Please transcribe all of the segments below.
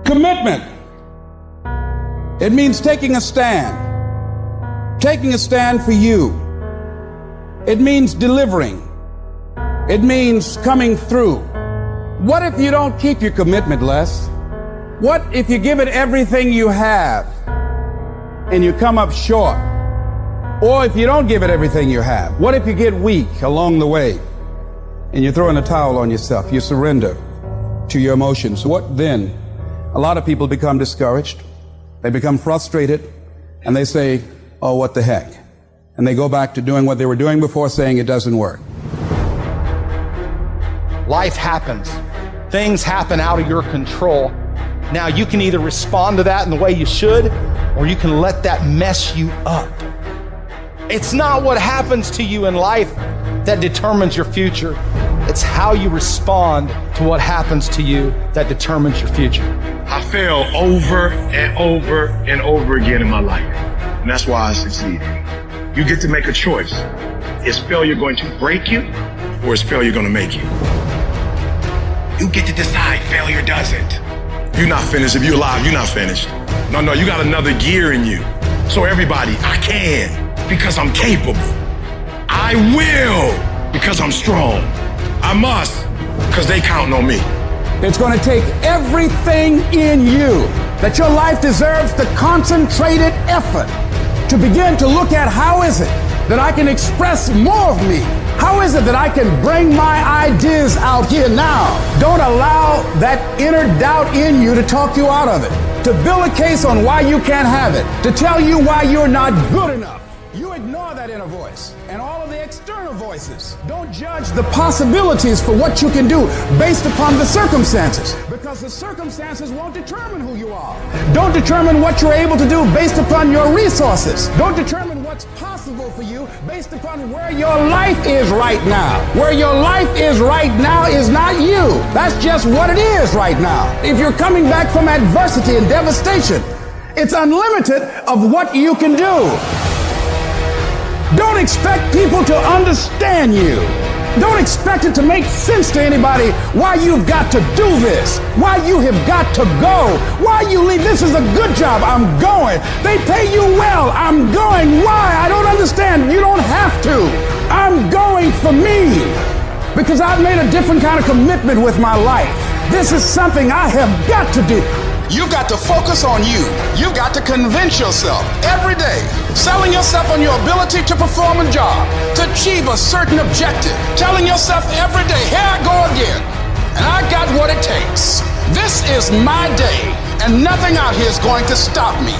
Commitment. It means taking a stand. Taking a stand for you. It means delivering. It means coming through. What if you don't keep your commitment, Les? What if you give it everything you have and you come up short? Or if you don't give it everything you have, what if you get weak along the way and you throw in a towel on yourself, you surrender to your emotions? What then? A lot of people become discouraged, they become frustrated, and they say, oh, what the heck? And they go back to doing what they were doing before, saying it doesn't work. Life happens. Things happen out of your control. Now you can either respond to that in the way you should, or you can let that mess you up. It's not what happens to you in life that determines your future. It's how you respond to what happens to you that determines your future. I fail over and over and over again in my life, and that's why I succeed. You get to make a choice. Is failure going to break you, or is failure going to make you? You get to decide. Failure doesn't. You're not finished. If you're alive, you're not finished. No, you got another gear in you. So everybody, I can, because I'm capable. I will, because I'm strong. I must, because they counting on me. It's going to take everything in you that your life deserves, the concentrated effort to begin to look at how is it that I can express more of me? How is it that I can bring my ideas out here now? Don't allow that inner doubt in you to talk you out of it, to build a case on why you can't have it, to tell you why you're not good enough. You ignore that inner voice and all of the external voices. Don't judge the possibilities for what you can do based upon the circumstances, because the circumstances won't determine who you are. Don't determine what you're able to do based upon your resources. Don't determine what's possible for you based upon where your life is right now. Where your life is right now is not you. That's just what it is right now. If you're coming back from adversity and devastation, it's unlimited of what you can do. Don't expect people to understand you. Don't expect it to make sense to anybody why you've got to do this, why you have got to go, why you leave. This is a good job. I'm going. They pay you well. I'm going. Why? I don't understand. You don't have to. I'm going for me because I've made a different kind of commitment with my life. This is something I have got to do. You've got to focus on you. You've got to convince yourself every day, selling yourself on your ability to perform a job, to achieve a certain objective, telling yourself every day, here I go again, and I got what it takes. This is my day, and nothing out here is going to stop me.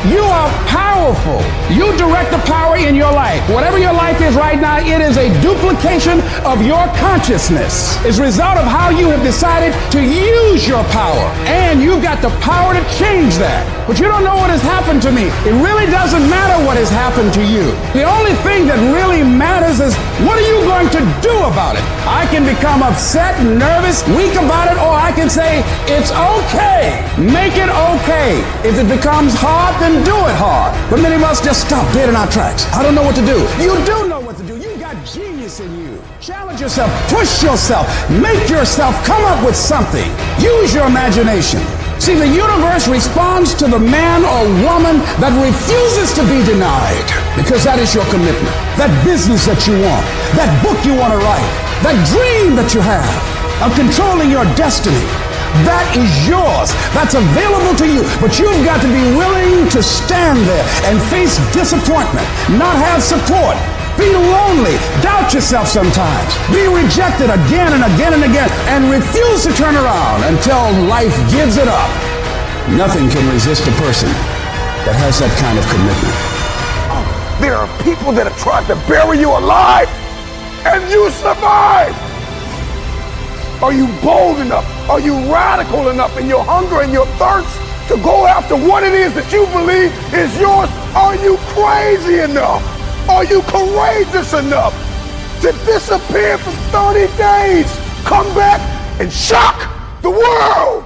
You are powerful. You direct the power in your life. Whatever your life is right now, it is a duplication of your consciousness. It's a result of how you have decided to use your power. And you've got the power to change that. But you don't know what has happened to me. It really doesn't matter what has happened to you. The only thing that really matters is what are you going to do about it? I can become upset, nervous, weak about it, or I can say, it's okay. Make it okay. If it becomes hard, then do it hard. But many of us just stop dead in our tracks. I don't know what to do. You do know what to do. You've got genius in you. Challenge yourself, push yourself, make yourself come up with something. Use your imagination. See, the universe responds to the man or woman that refuses to be denied, because that is your commitment. That business that you want, that book you want to write, that dream that you have of controlling your destiny. That is yours. That's available to you. But you've got to be willing to stand there and face disappointment, not have support, be lonely, doubt yourself sometimes, be rejected again and again and again, and refuse to turn around until life gives it up. Nothing can resist a person that has that kind of commitment. There are people that have tried to bury you alive, and you survived. Are you bold enough? Are you radical enough in your hunger and your thirst to go after what it is that you believe is yours? Are you crazy enough? Are you courageous enough to disappear for 30 days, come back and shock the world?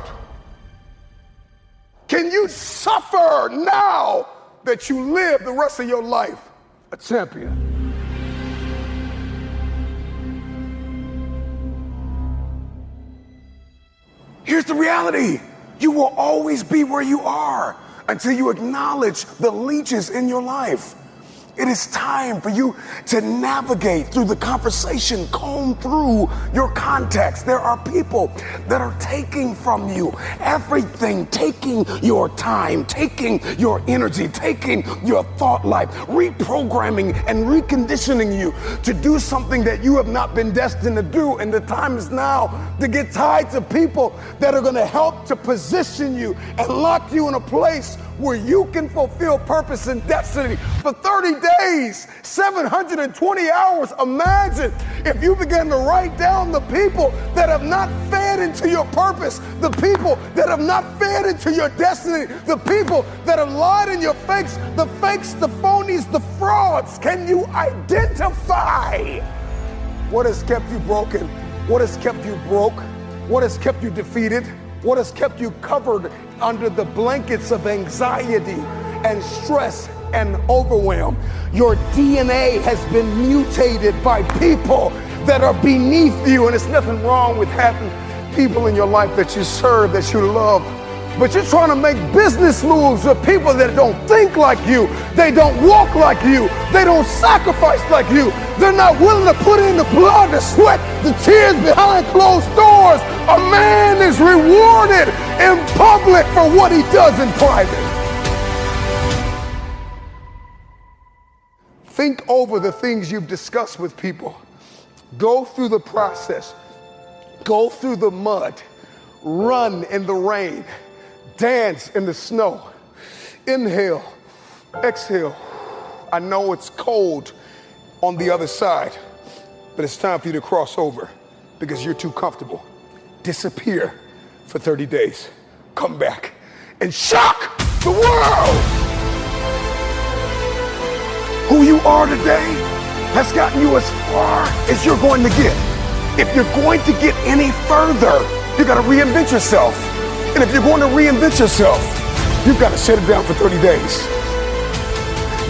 Can you suffer now that you live the rest of your life a champion? Here's the reality. You will always be where you are until you acknowledge the leeches in your life. It is time for you to navigate through the conversation, comb through your context. There are people that are taking from you everything, taking your time, taking your energy, taking your thought life, reprogramming and reconditioning you to do something that you have not been destined to do. And the time is now to get tied to people that are going to help to position you and lock you in a place where you can fulfill purpose and destiny for 30 days, 720 hours. Imagine if you began to write down the people that have not fed into your purpose, the people that have not fed into your destiny, the people that have lied in your fakes, the phonies, the frauds. Can you identify what has kept you broken? What has kept you broke? What has kept you defeated? What has kept you covered under the blankets of anxiety and stress and overwhelm? Your DNA has been mutated by people that are beneath you, and it's nothing wrong with having people in your life that you serve, that you love. But you're trying to make business moves with people that don't think like you. They don't walk like you. They don't sacrifice like you. They're not willing to put in the blood, the sweat, the tears behind closed doors. A man is rewarded in public for what he does in private. Think over the things you've discussed with people. Go through the process. Go through the mud. Run in the rain. Dance in the snow. Inhale, exhale. I know it's cold on the other side, but it's time for you to cross over because you're too comfortable. Disappear for 30 days. Come back and shock the world. Who you are today has gotten you as far as you're going to get. If you're going to get any further, you got to reinvent yourself. And if you're going to reinvent yourself, you've got to shut it down for 30 days.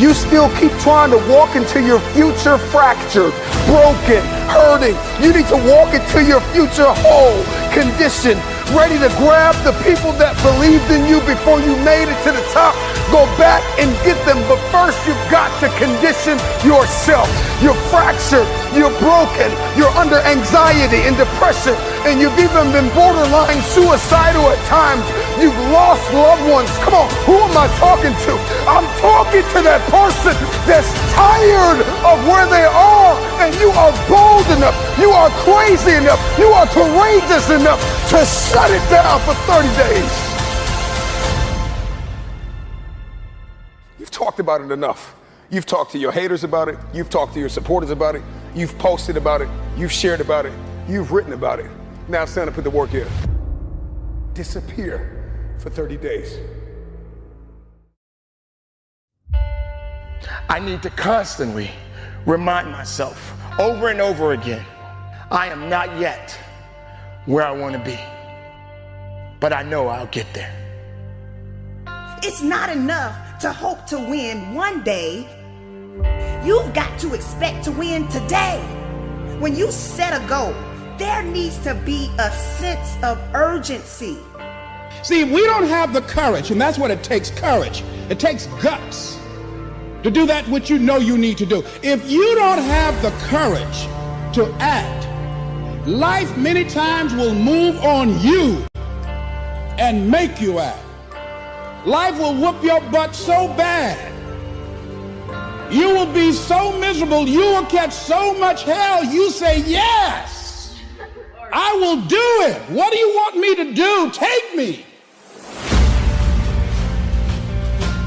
You still keep trying to walk into your future fractured, broken, hurting. You need to walk into your future whole, conditioned, ready to grab the people that believed in you before you made it to the top. Go back and get them, but first you've got to condition yourself. You're fractured, you're broken, you're under anxiety and depression, and you've even been borderline suicidal at times. You've lost loved ones. Come on, who am I talking to? I'm talking to that person that's tired of where they are, and you are bold enough, you are crazy enough, you are courageous enough to shut it down for 30 days. You've talked about it enough. You've talked to your haters about it. You've talked to your supporters about it. You've posted about it. You've shared about it. You've written about it. Now it's time to put the work in. Disappear for 30 days. I need to constantly remind myself over and over again, I am not yet where I want to be, but I know I'll get there. It's not enough to hope to win one day. You've got to expect to win today. When you set a goal, there needs to be a sense of urgency. See, if we don't have the courage, and that's what it takes, courage. It takes guts to do that which you know you need to do. If you don't have the courage to act, life many times will move on you and make you act. Life will whoop your butt so bad. You will be so miserable, you will catch so much hell, you say, yes, I will do it. What do you want me to do? Take me.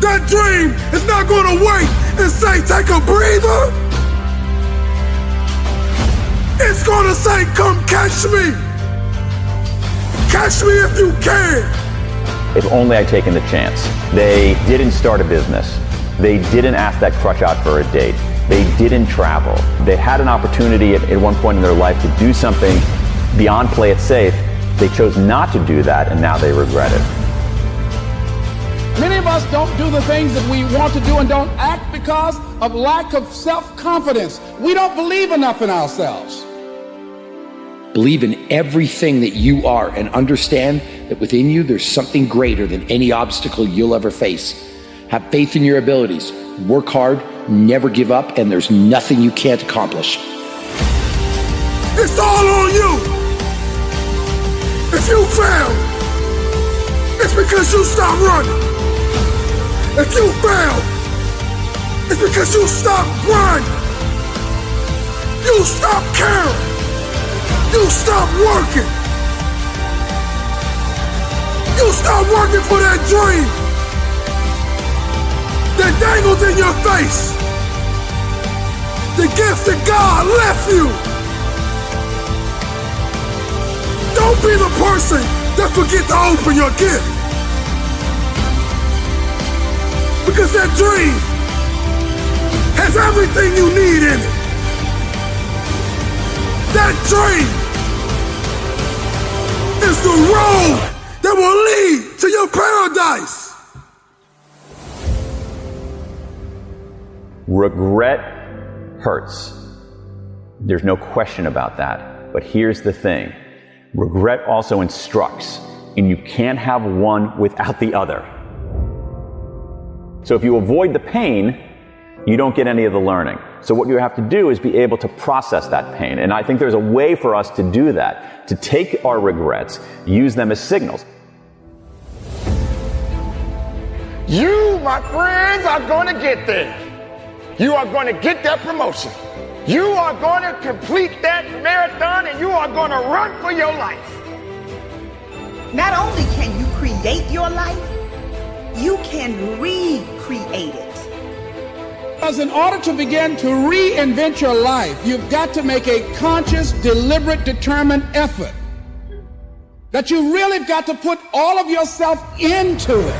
That dream is not going to wait and say, take a breather. It's going to say, come catch me. Catch me if you can. If only I'd taken the chance. They didn't start a business. They didn't ask that crush out for a date. They didn't travel. They had an opportunity at one point in their life to do something beyond play it safe. They chose not to do that, and now they regret it. Many of us don't do the things that we want to do and don't act because of lack of self-confidence. We don't believe enough in ourselves. Believe in everything that you are and understand that within you there's something greater than any obstacle you'll ever face. Have faith in your abilities. Work hard, never give up, and there's nothing you can't accomplish. It's all on you. If you fail, it's because you stopped running. If you fail, it's because you stopped grinding. You stopped caring. You stopped working. You stopped working for that dream that dangles in your face. The gift that God left you. Don't be the person that forget to open your gift. Because that dream has everything you need in it. That dream is the road that will lead to your paradise. Regret hurts. There's no question about that. But here's the thing. Regret also instructs, and you can't have one without the other. So if you avoid the pain, you don't get any of the learning. So what you have to do is be able to process that pain. And I think there's a way for us to do that, to take our regrets, use them as signals. You, my friends, are going to get there. You are going to get that promotion. You are going to complete that marathon, and you are going to run for your life. Not only can you create your life, you can recreate it. Because in order to begin to reinvent your life, you've got to make a conscious, deliberate, determined effort. That you really have got to put all of yourself into it.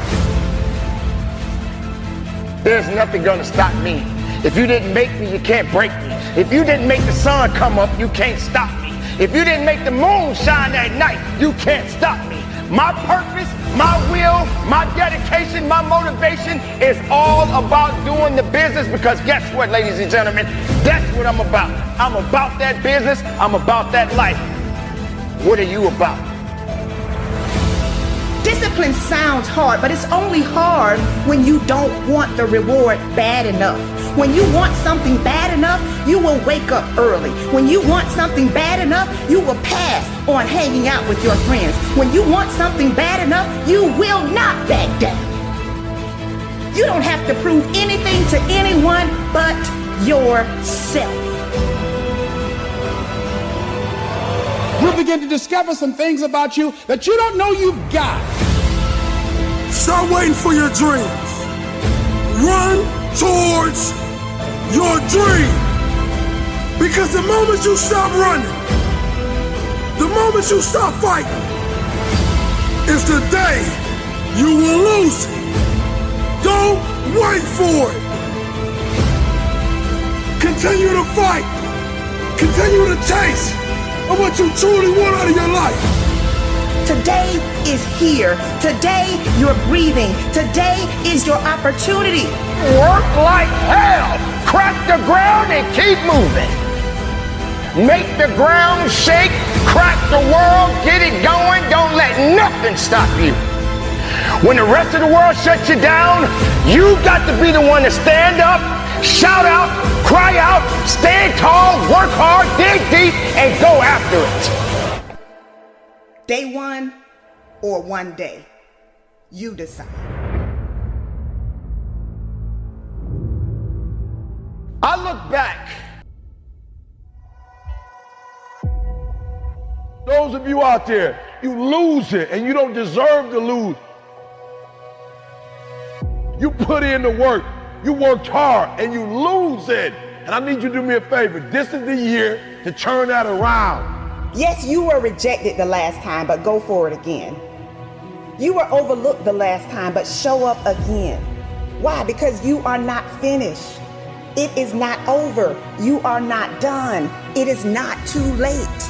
There's nothing going to stop me. If you didn't make me, you can't break me. If you didn't make the sun come up, you can't stop me. If you didn't make the moon shine at night, you can't stop me. My purpose, my will, my dedication, my motivation is all about doing the business, because guess what, ladies and gentlemen? That's what I'm about. I'm about that business. I'm about that life. What are you about? Discipline sounds hard, but it's only hard when you don't want the reward bad enough. When you want something bad enough, you will wake up early. When you want something bad enough, you will pass on hanging out with your friends. When you want something bad enough, you will not back down. You don't have to prove anything to anyone but yourself. You'll begin to discover some things about you that you don't know you've got. Start waiting for your dreams. Run towards your dream. Because the moment you stop running, the moment you stop fighting, is the day you will lose it. Don't wait for it. Continue to fight. Continue to chase of what you truly want out of your life. Today is here. Today you're breathing. Today is your opportunity. Work like hell. Crack the ground and keep moving. Make the ground shake. Crack the world. Get it going. Don't let nothing stop you. When the rest of the world shuts you down, you got to be the one to stand up, shout out, cry out, stand tall, work hard, dig deep, and go after it. Day one or one day, you decide. I look back. Those of you out there, you lose it and you don't deserve to lose. You put in the work, you worked hard and you lose it. And I need you to do me a favor. This is the year to turn that around. Yes, you were rejected the last time, but go for it again. You were overlooked the last time, but show up again. Why? Because you are not finished. It is not over. You are not done. It is not too late.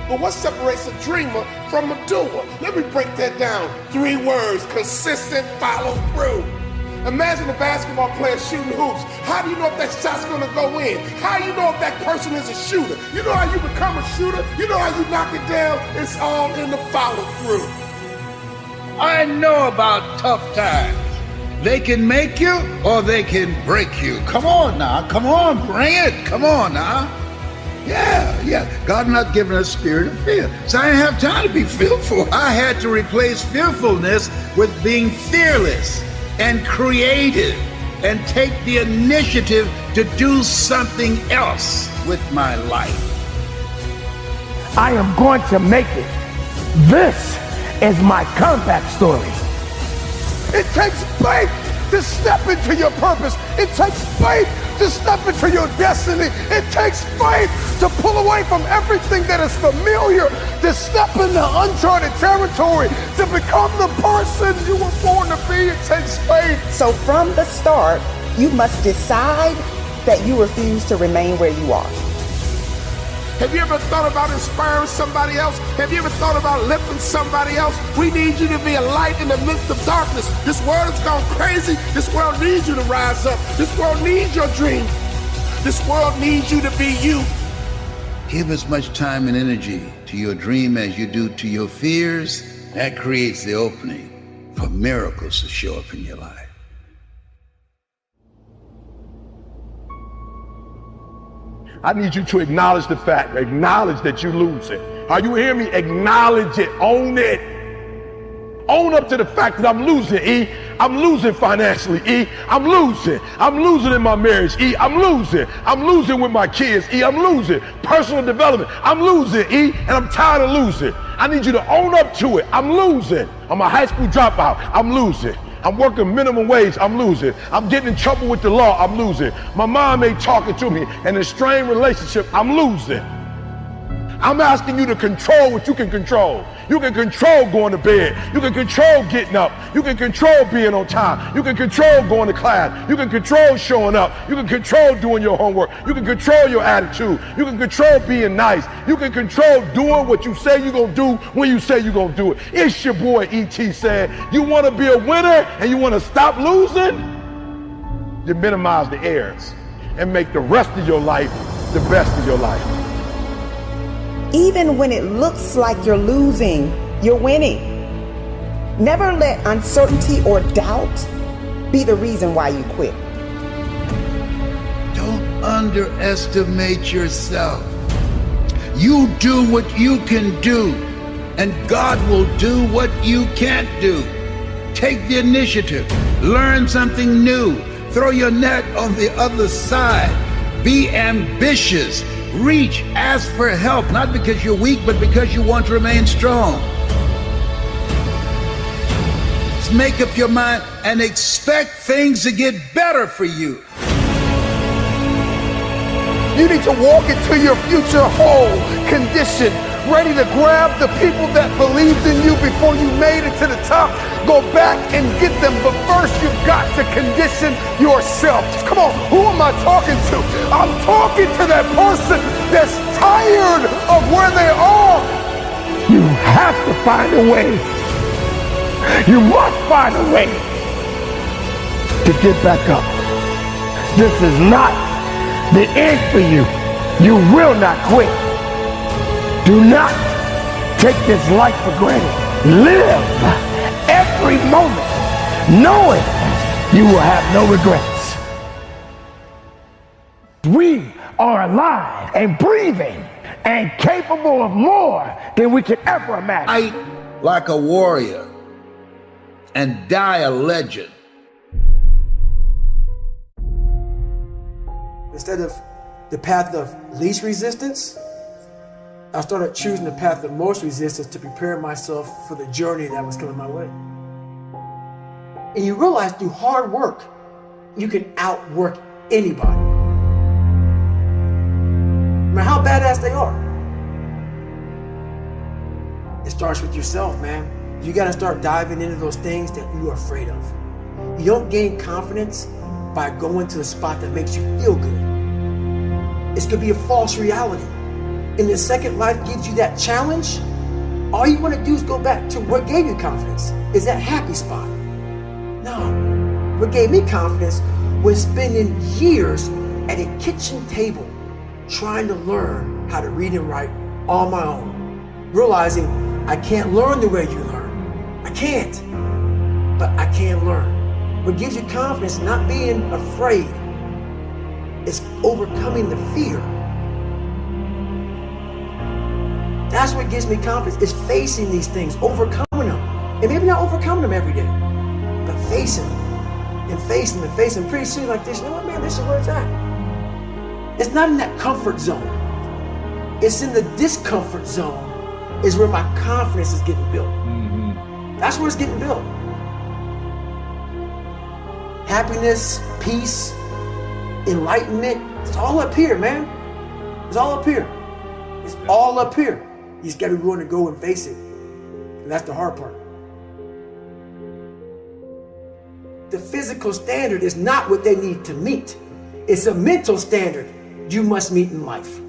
But what separates a dreamer from a doer? Let me break that down. 3 words: consistent follow through. Imagine a basketball player shooting hoops. How do you know if that shot's gonna go in? How do you know if that person is a shooter? You know how you become a shooter? You know how you knock it down? It's all in the follow through. I know about tough times. They can make you or they can break you. Come on now, come on, bring it. Come on now. Yeah. God not giving us a spirit of fear. So I didn't have time to be fearful. I had to replace fearfulness with being fearless and creative and take the initiative to do something else with my life. I am going to make it. This is my comeback story. It takes faith to step into your purpose. It takes faith to step into your destiny. It takes faith to pull away from everything that is familiar, to step into uncharted territory, to become the person you were born to be. It takes faith. So from the start, you must decide that you refuse to remain where you are. Have you ever thought about inspiring somebody else? Have you ever thought about lifting somebody else? We need you to be a light in the midst of darkness. This world has gone crazy. This world needs you to rise up. This world needs your dream. This world needs you to be you. Give as much time and energy to your dream as you do to your fears. That creates the opening for miracles to show up in your life. I need you to acknowledge the fact, acknowledge that you're losing. Are you hearing me? Acknowledge it, own it. Own up to the fact that I'm losing, E. I'm losing financially, E. I'm losing in my marriage, E. I'm losing with my kids, E. I'm losing personal development. I'm losing, E, and I'm tired of losing. I need you to own up to it. I'm losing. I'm a high school dropout. I'm losing. I'm working minimum wage, I'm losing. I'm getting in trouble with the law, I'm losing. My mom ain't talking to me, and a strained relationship, I'm losing. I'm asking you to control what you can control. You can control going to bed. You can control getting up. You can control being on time. You can control going to class. You can control showing up. You can control doing your homework. You can control your attitude. You can control being nice. You can control doing what you say you're going to do when you say you're going to do it. It's your boy E.T. saying, you want to be a winner and you want to stop losing? You minimize the errors and make the rest of your life the best of your life. Even when it looks like you're losing, you're winning. Never let uncertainty or doubt be the reason why you quit. Don't underestimate yourself. You do what you can do, and God will do what you can't do. Take the initiative. Learn something new. Throw your net on the other side. Be ambitious. Reach, ask for help, not because you're weak, but because you want to remain strong. Just make up your mind and expect things to get better for you. You need to walk into your future whole, conditioned, ready to grab the people that believed in you before you made it to the top. Go back and get them, but first you've got to condition yourself. Come on, who am I talking to? I'm talking to that person that's tired of where they are. You have to find a way. You must find a way to get back up. This is not the end for you. You will not quit. Do not take this life for granted. Live every moment knowing you will have no regrets. We are alive and breathing and capable of more than we could ever imagine. Fight like a warrior and die a legend. Instead of the path of least resistance, I started choosing the path of most resistance to prepare myself for the journey that was coming my way. And you realize through hard work, you can outwork anybody. No matter how badass they are. It starts with yourself, man. You gotta start diving into those things that you are afraid of. You don't gain confidence by going to a spot that makes you feel good. It's gonna be a false reality. And the second life gives you that challenge, all you want to do is go back to what gave you confidence. Is that happy spot. No. What gave me confidence was spending years at a kitchen table trying to learn how to read and write on my own. Realizing I can't learn the way you learn. I can't, but I can learn. What gives you confidence, not being afraid, is overcoming the fear. That's what gives me confidence, is facing these things, overcoming them. And maybe not overcoming them every day, but facing them and facing them and facing them. Pretty soon like this, you know what, man, this is where it's at. It's not in that comfort zone. It's in the discomfort zone is where my confidence is getting built. That's where it's getting built. Happiness, peace, enlightenment, it's all up here, man. It's all up here. It's all up here. You just got to be willing to go and face it. And that's the hard part. The physical standard is not what they need to meet. It's a mental standard you must meet in life.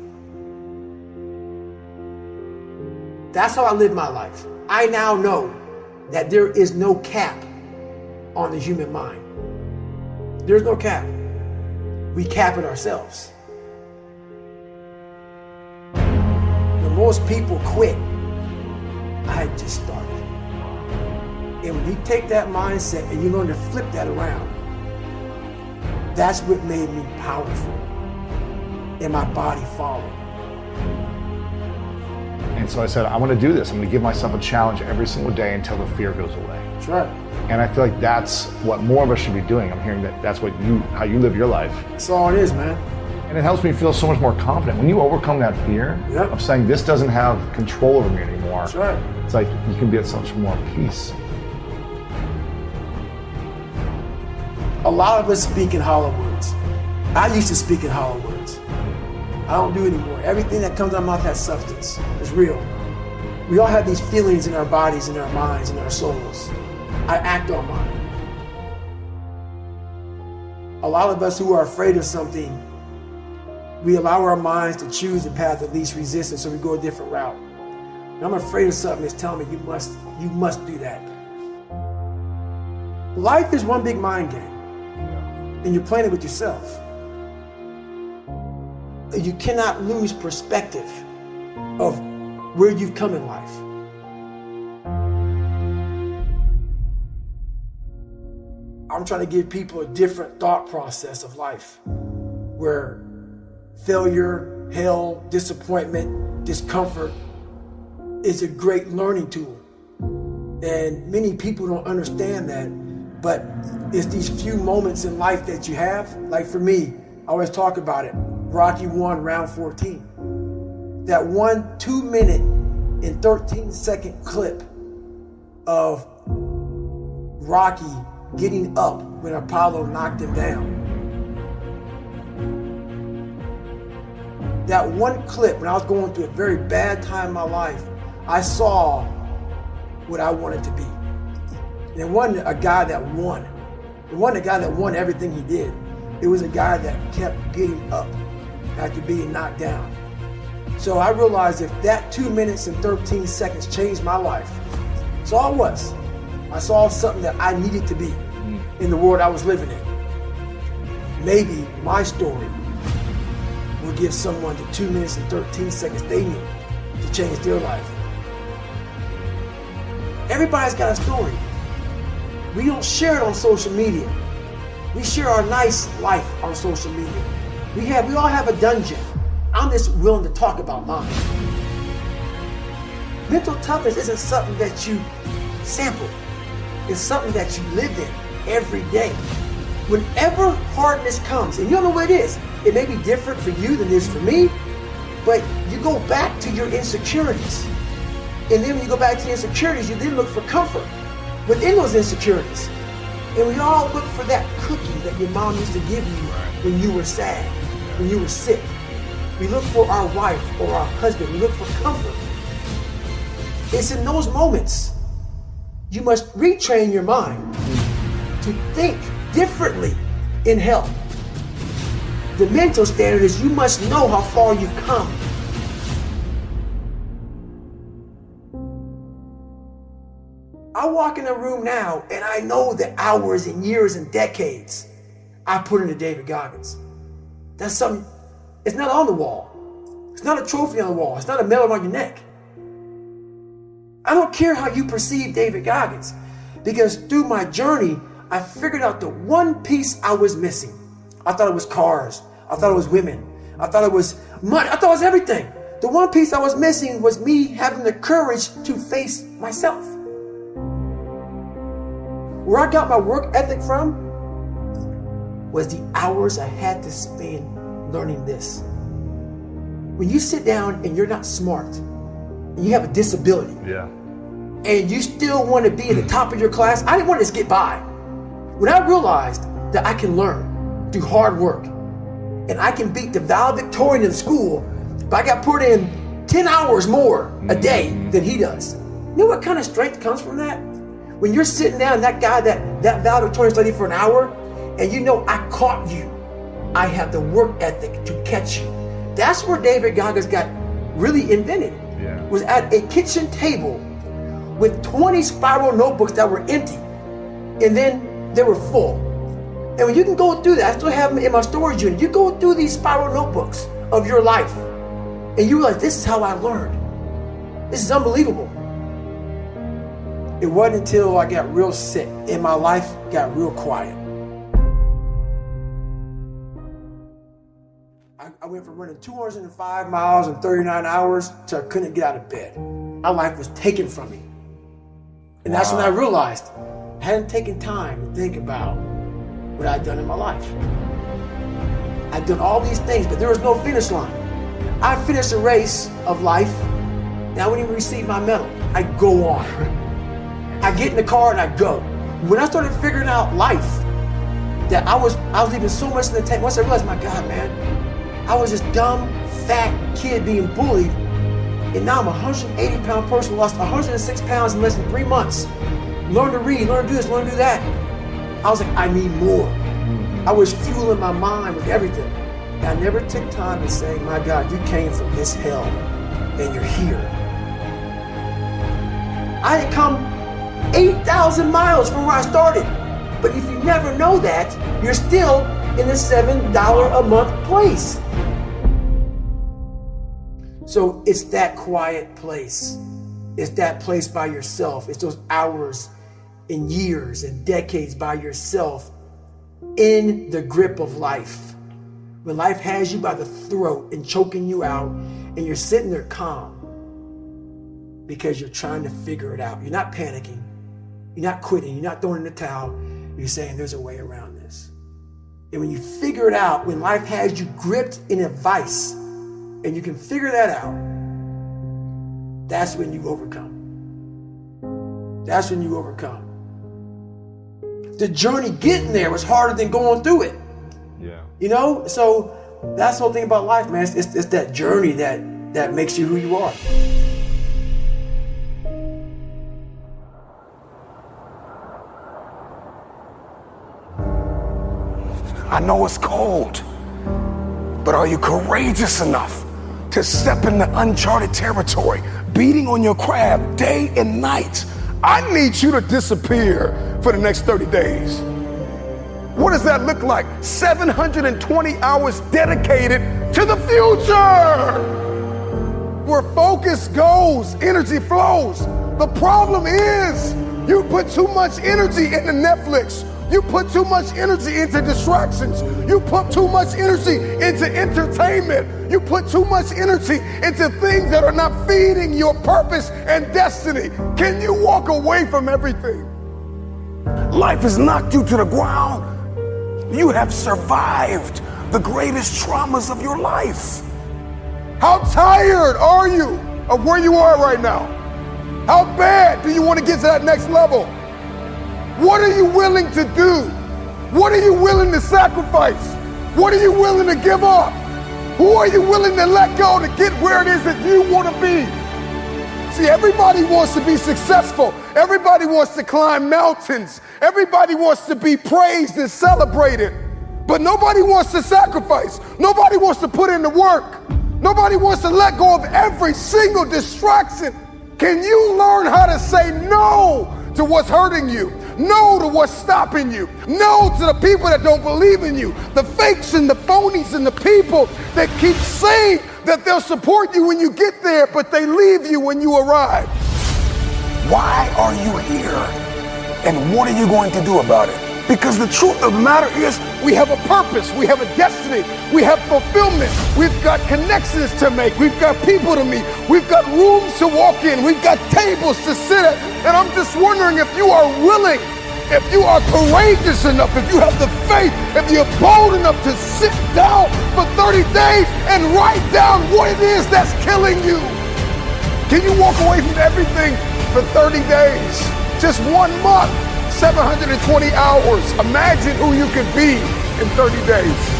That's how I live my life. I now know that there is no cap on the human mind. There's no cap. We cap it ourselves. When most people quit, I had just started. And when you take that mindset and you learn to flip that around, that's what made me powerful. And my body followed. And so I said, I want to do this. I'm going to give myself a challenge every single day until the fear goes away. That's right. And I feel like that's what more of us should be doing. I'm hearing that that's how you live your life. That's all it is, man. And it helps me feel so much more confident. When you overcome that fear of saying this doesn't have control over me anymore, that's right. It's like you can be at such more peace. A lot of us speak in hollow words. I used to speak in hollow words. I don't do it anymore. Everything that comes out of my mouth has substance. It's real. We all have these feelings in our bodies, in our minds, in our souls. I act on mine. A lot of us who are afraid of something, we allow our minds to choose the path of least resistance, so we go a different route. When I'm afraid of something, it's telling me you must do that. Life is one big mind game, and you're playing it with yourself. You cannot lose perspective of where you've come in life. I'm trying to give people a different thought process of life, where failure, hell, disappointment, discomfort is a great learning tool. And many people don't understand that, but it's these few moments in life that you have. Like for me, I always talk about it. Rocky 1, round 14. That 1 2-minute and 13-second clip of Rocky getting up when Apollo knocked him down. That one clip, when I was going through a very bad time in my life, I saw what I wanted to be. And it wasn't a guy that won. It wasn't a guy that won everything he did. It was a guy that kept getting up after being knocked down. So I realized if that 2 minutes and 13 seconds changed my life, that's all it was. I saw something that I needed to be in the world I was living in. Maybe my story will give someone the 2 minutes and 13 seconds they need to change their life. Everybody's got a story. We don't share it on social media. We share our nice life on social media. We all have a dungeon. I'm just willing to talk about mine. Mental toughness isn't something that you sample. It's something that you live in every day. Whenever hardness comes, and you don't know what it is, it may be different for you than it is for me, but you go back to your insecurities. And then when you go back to your insecurities, you then look for comfort within those insecurities. And we all look for that cookie that your mom used to give you when you were sad, when you were sick. We look for our wife or our husband. We look for comfort. It's in those moments you must retrain your mind to think differently in health. The mental standard is you must know how far you've come. I walk in the room now and I know the hours and years and decades I put into David Goggins. That's something, it's not on the wall. It's not a trophy on the wall. It's not a medal on your neck. I don't care how you perceive David Goggins, because through my journey, I figured out the one piece I was missing. I thought it was cars. I thought it was women. I thought it was money. I thought it was everything. The one piece I was missing was me having the courage to face myself. Where I got my work ethic from was the hours I had to spend learning this. When you sit down and you're not smart, and you have a disability, and you still want to be at the top of your class, I didn't want to just get by. When I realized that I can learn through hard work, and I can beat the valedictorian in school, but I got put in 10 hours more a day than he does. You know what kind of strength comes from that? When you're sitting down, that guy that valedictorian studied for an hour, and you know I caught you. I have the work ethic to catch you. That's where David Goggins got really invented. Was at a kitchen table with 20 spiral notebooks that were empty, and then they were full. And when you can go through that, I still have them in my storage unit. You go through these spiral notebooks of your life, and you realize, this is how I learned. This is unbelievable. It wasn't until I got real sick and my life got real quiet. I went from running 205 miles in 39 hours to I couldn't get out of bed. My life was taken from me. And that's when I realized I hadn't taken time to think about what I'd done in my life. I'd done all these things, but there was no finish line. I finished a race of life, and I wouldn't even receive my medal. I go on. I get in the car and I go. When I started figuring out life, that I was leaving so much in the tank. Once I realized, my God, man, I was this dumb, fat kid being bullied, and now I'm a 180-pound person who lost 106 pounds in less than 3 months. Learn to read, learn to do this, learn to do that. I was like, I need more. I was fueling my mind with everything. And I never took time to say, my God, you came from this hell, and you're here. I had come 8,000 miles from where I started. But if you never know that, you're still in the $7 a month place. So it's that quiet place. It's that place by yourself. It's those hours and years and decades by yourself in the grip of life. When life has you by the throat and choking you out, and you're sitting there calm because you're trying to figure it out. You're not panicking. You're not quitting. You're not throwing in the towel. You're saying there's a way around this. And when you figure it out, when life has you gripped in a vice, and you can figure that out, that's when you overcome. That's when you overcome. The journey getting there was harder than going through it. Yeah. You know? So that's the whole thing about life, man. It's that journey that makes you who you are. I know it's cold, but are you courageous enough to step into uncharted territory, beating on your crab day and night? I need you to disappear for the next 30 days. What does that look like? 720 hours dedicated to the future. Where focus goes, energy flows. The problem is you put too much energy into Netflix. You put too much energy into distractions. You put too much energy into entertainment. You put too much energy into things that are not feeding your purpose and destiny. Can you walk away from everything? Life has knocked you to the ground. You have survived the greatest traumas of your life. How tired are you of where you are right now? How bad do you want to get to that next level? What are you willing to do? What are you willing to sacrifice? What are you willing to give up? Who are you willing to let go to get where it is that you want to be? See, everybody wants to be successful. Everybody wants to climb mountains. Everybody wants to be praised and celebrated. But nobody wants to sacrifice. Nobody wants to put in the work. Nobody wants to let go of every single distraction. Can you learn how to say no to what's hurting you. No to what's stopping you. No to the people that don't believe in you. The fakes and the phonies and the people that keep saying that they'll support you when you get there, but they leave you when you arrive. Why are you here? And what are you going to do about it? Because the truth of the matter is, we have a purpose, we have a destiny, we have fulfillment, we've got connections to make, we've got people to meet, we've got rooms to walk in, we've got tables to sit at. And I'm just wondering if you are willing, if you are courageous enough, if you have the faith, if you're bold enough to sit down for 30 days and write down what it is that's killing you. Can you walk away from everything for 30 days? Just 1 month. 720 hours. Imagine who you could be in 30 days.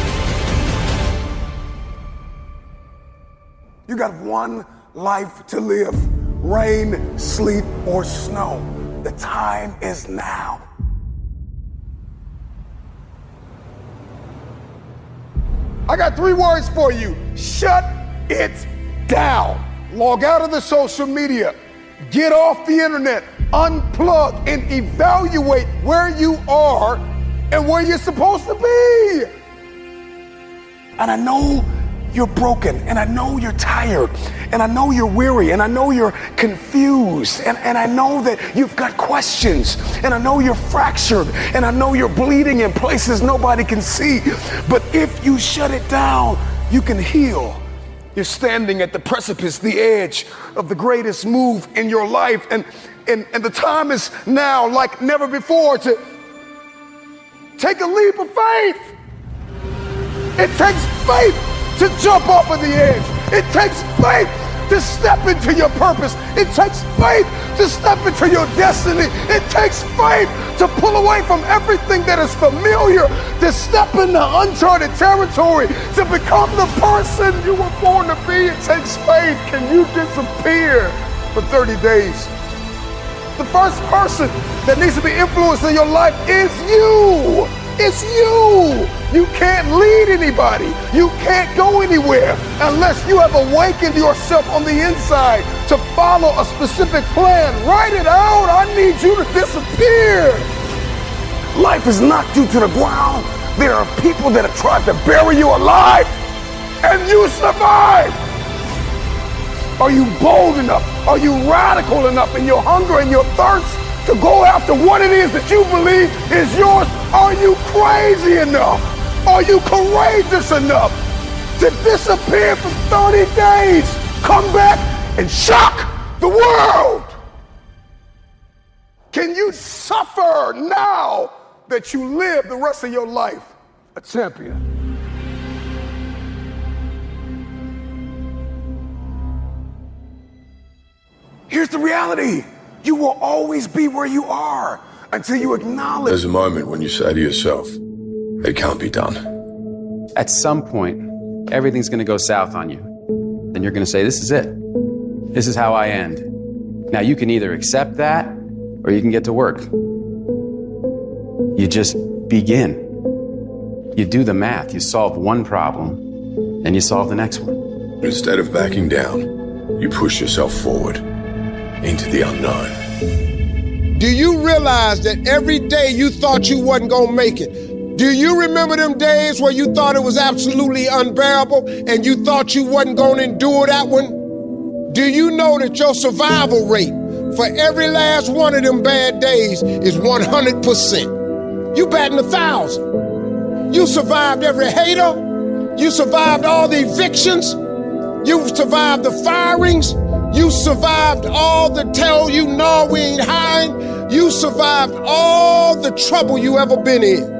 You got one life to live. Rain, sleet, or snow. The time is now. I got 3 words for you. Shut it down. Log out of the social media. Get off the internet. Unplug and evaluate where you are and where you're supposed to be. And I know you're broken, and I know you're tired, and I know you're weary, and I know you're confused, and I know that you've got questions, and I know you're fractured, and I know you're bleeding in places nobody can see. But if you shut it down, you can heal. You're standing at the precipice, the edge of the greatest move in your life, and the time is now like never before to take a leap of faith. It takes faith to jump off of the edge. It takes faith to step into your purpose. It takes faith to step into your destiny. It takes faith to pull away from everything that is familiar, to step into uncharted territory, to become the person you were born to be. It takes faith. Can you disappear for 30 days? The first person that needs to be influenced in your life is you. It's you. You can't lead anybody. You can't go anywhere unless you have awakened yourself on the inside to follow a specific plan. Write it out. I need you to disappear. Life has knocked you to the ground. There are people that have tried to bury you alive, and you survived. Are you bold enough? Are you radical enough in your hunger and your thirst to go after what it is that you believe is yours? Are you crazy enough? Are you courageous enough to disappear for 30 days? Come back and shock the world. Can you suffer now that you live the rest of your life a champion? Here's the reality. You will always be where you are until you acknowledge. There's a moment when you say to yourself, it can't be done. At some point, everything's going to go south on you. Then you're going to say, this is it. This is how I end. Now you can either accept that or you can get to work. You just begin. You do the math. You solve one problem and you solve the next one. Instead of backing down, you push yourself forward into the unknown. Do you realize that every day you thought you wasn't gonna make it? Do you remember them days where you thought it was absolutely unbearable and you thought you wasn't gonna endure that one? Do you know that your survival rate for every last one of them bad days is 100%? You batting 1,000. You survived every hater. You survived all the evictions. You survived the firings. You survived all the tell you no, we ain't hiring. You survived all the trouble you ever been in.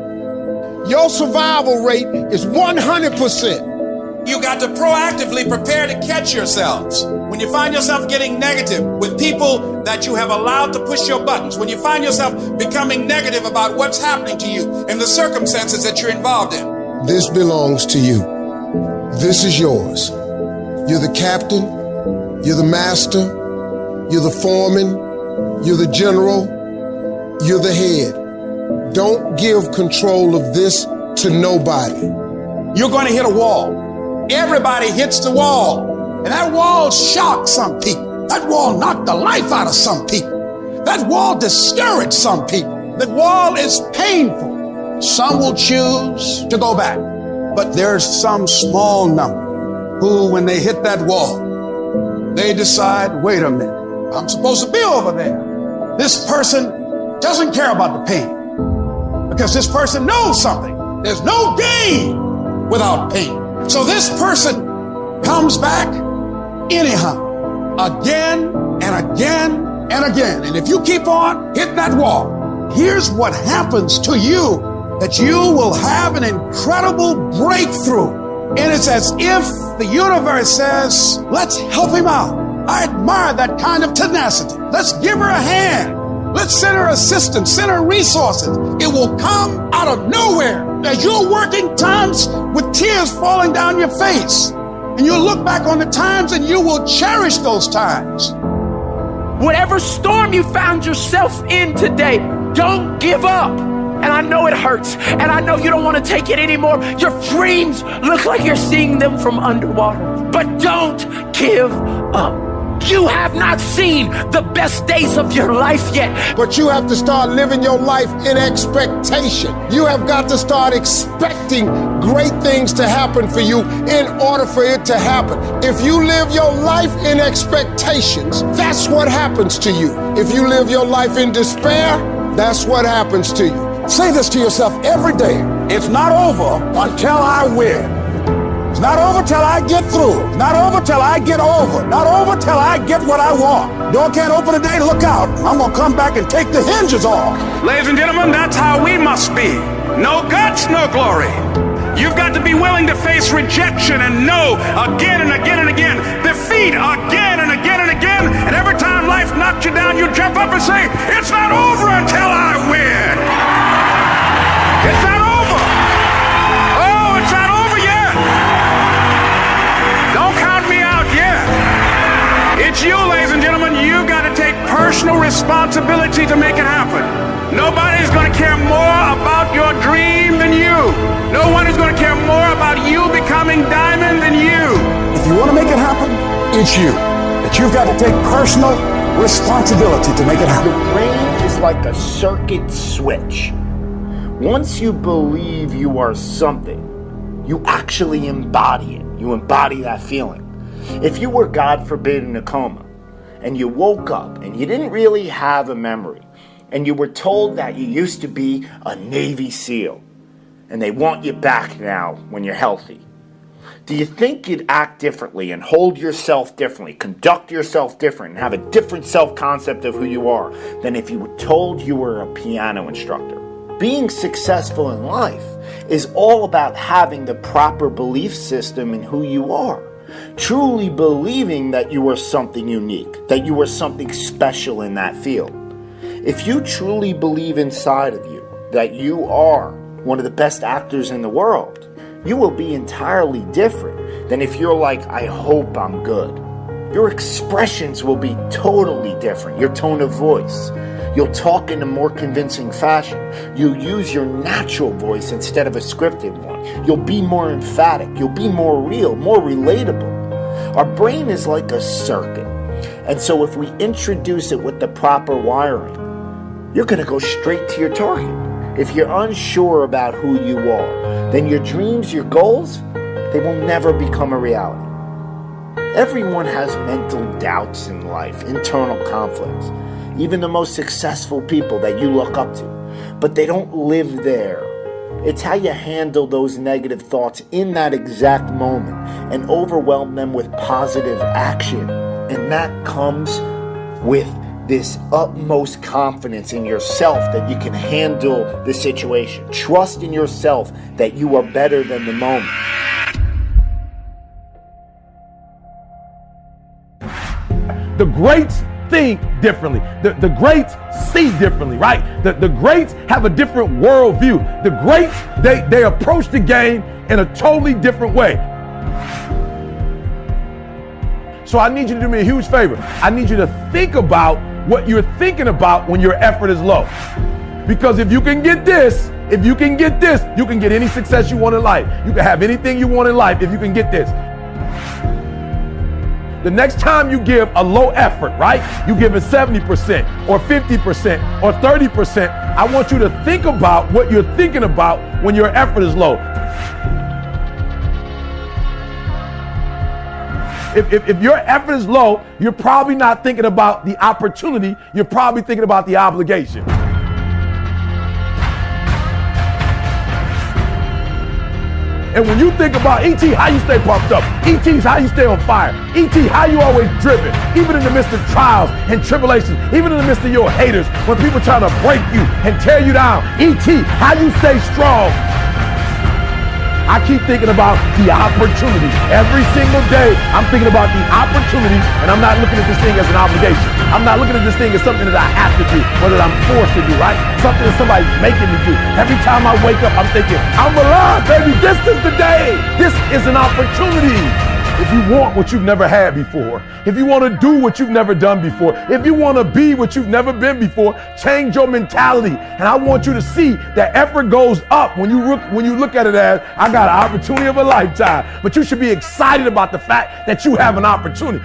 Your survival rate is 100%. You got to proactively prepare to catch yourselves. When you find yourself getting negative with people that you have allowed to push your buttons, when you find yourself becoming negative about what's happening to you and the circumstances that you're involved in. This belongs to you. This is yours. You're the captain. You're the master, you're the foreman, you're the general, you're the head. Don't give control of this to nobody. You're going to hit a wall. Everybody hits the wall. And that wall shocked some people. That wall knocked the life out of some people. That wall discouraged some people. That wall is painful. Some will choose to go back. But there's some small number who, when they hit that wall, they decide, wait a minute, I'm supposed to be over there. This person doesn't care about the pain because this person knows something. There's no gain without pain. So this person comes back anyhow, again and again and again. And if you keep on hitting that wall, here's what happens to you, that you will have an incredible breakthrough. And it's as if the universe says, let's help him out. I admire that kind of tenacity. Let's give her a hand. Let's send her assistance, send her resources. It will come out of nowhere as you're working times with tears falling down your face. And you'll look back on the times and you will cherish those times. Whatever storm you found yourself in today, don't give up. And I know it hurts, and I know you don't want to take it anymore. Your dreams look like you're seeing them from underwater, but don't give up. You have not seen the best days of your life yet. But you have to start living your life in expectation. You have got to start expecting great things to happen for you in order for it to happen. If you live your life in expectations, that's what happens to you. If you live your life in despair, that's what happens to you. Say this to yourself every day. It's not over until I win. It's not over till I get through. It's not over till I get over. Not over till I get what I want. Door can't open today, look out. I'm gonna come back and take the hinges off. Ladies and gentlemen, that's how we must be. No guts, no glory. You've got to be willing to face rejection and no again and again and again. Defeat again and again and again. And every time life knocks you down, you jump up and say, it's not over until I win. It's not over. Oh, it's not over yet. Don't count me out yet. It's you, ladies and gentlemen. You got to take personal responsibility to make it happen. Nobody's going to care more about your dream than you. No one is going to care more about you becoming diamond than you. If you want to make it happen, it's you. But you've got to take personal responsibility to make it happen. The brain is like a circuit switch. Once you believe you are something, you actually embody it. You embody that feeling. If you were, God forbid, in a coma, and you woke up and you didn't really have a memory, and you were told that you used to be a Navy SEAL, and they want you back now when you're healthy, do you think you'd act differently and hold yourself differently, conduct yourself different, and have a different self-concept of who you are than if you were told you were a piano instructor? Being successful in life is all about having the proper belief system in who you are. Truly believing that you are something unique, that you are something special in that field. If you truly believe inside of you that you are one of the best actors in the world, you will be entirely different than if you're like, I hope I'm good. Your expressions will be totally different. Your tone of voice. You'll talk in a more convincing fashion. You'll use your natural voice instead of a scripted one. You'll be more emphatic. You'll be more real, more relatable. Our brain is like a circuit. And so if we introduce it with the proper wiring, you're going to go straight to your target. If you're unsure about who you are, then your dreams, your goals, they will never become a reality. Everyone has mental doubts in life, internal conflicts. Even the most successful people that you look up to. But they don't live there. It's how you handle those negative thoughts in that exact moment and overwhelm them with positive action. And that comes with this utmost confidence in yourself that you can handle the situation. Trust in yourself that you are better than the moment. The greats think differently. The greats see differently, right? The greats have a different worldview. The greats, they approach the game in a totally different way. So I need you to do me a huge favor. I need you to think about what you're thinking about when your effort is low. Because if you can get this, you can get any success you want in life. You can have anything you want in life if you can get this. the next time you give a low effort, right? You give it 70% or 50% or 30%. I want you to think about what you're thinking about when your effort is low. If your effort is low, you're probably not thinking about the opportunity. You're probably thinking about the obligation. And when you think about E.T., how you stay pumped up. E.T.'s how you stay on fire. E.T., how you always driven. Even in the midst of trials and tribulations, even in the midst of your haters, when people try to break you and tear you down. E.T., how you stay strong. I keep thinking about the opportunity. Every single day, I'm thinking about the opportunity, and I'm not looking at this thing as an obligation. I'm not looking at this thing as something that I have to do, or that I'm forced to do, right? Something that somebody's making me do. Every time I wake up, I'm thinking, I'm alive, baby. This is the day. This is an opportunity. If you want what you've never had before, if you want to do what you've never done before, if you want to be what you've never been before, change your mentality. And I want you to see that effort goes up when you look at it as, I got an opportunity of a lifetime. But you should be excited about the fact that you have an opportunity.